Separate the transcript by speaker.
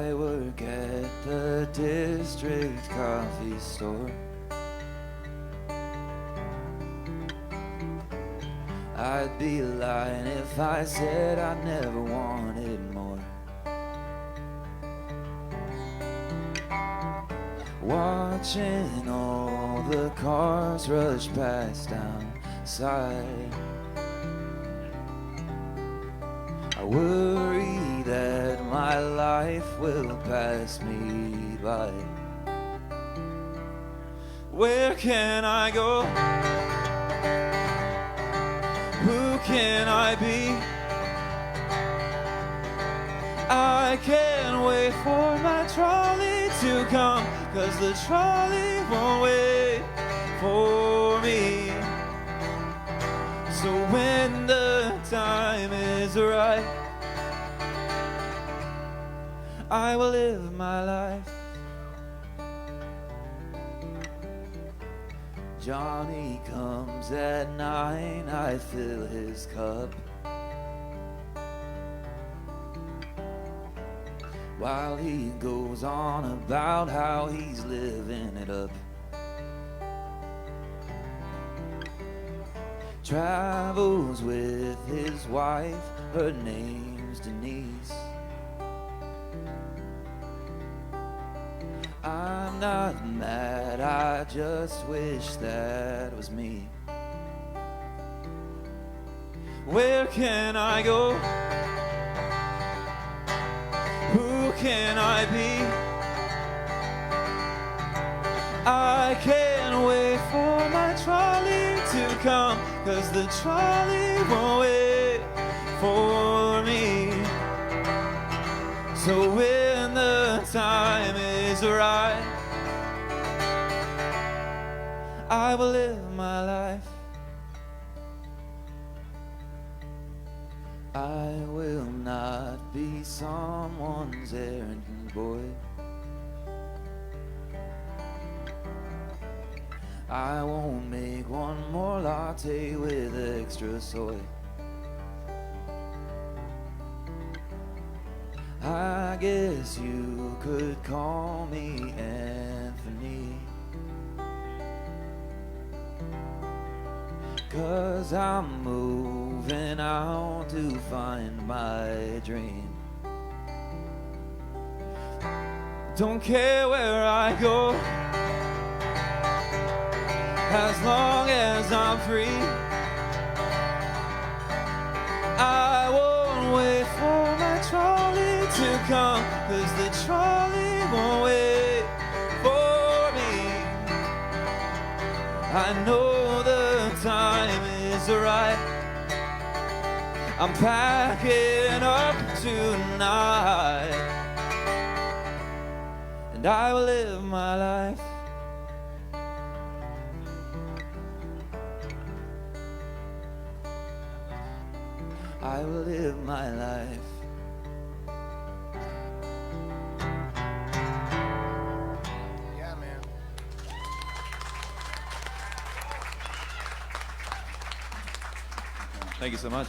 Speaker 1: I work at the district coffee store. I'd be lying if I said I never wanted more. Watching all the cars rush past outside, I worry that my life will pass me by. Where can I go? Who can I be? I can't wait for my trolley to come, 'cause the trolley won't wait for me. So when the time is right, I will live my life. Johnny comes at 9, I fill his cup. While he goes on about how he's living it up. Travels with his wife, her name's Denise. I'm not mad, I just wish that was me. Where can I go? Who can I be? I can't wait for my trolley to come, 'cause the trolley won't wait for me. So when the time is right, I will live my life. I will not be someone's errand boy. I won't make one more latte with extra soy. I guess you could call me Anthony, 'cause I'm moving out to find my dream. Don't care where I go, as long as I'm free. I won't wait for my trolley to come, 'cause the trolley won't wait for me. I know the time is right. I'm packing up tonight, and I will live my life. I will live my life.
Speaker 2: Yeah, man.
Speaker 1: Thank you so much.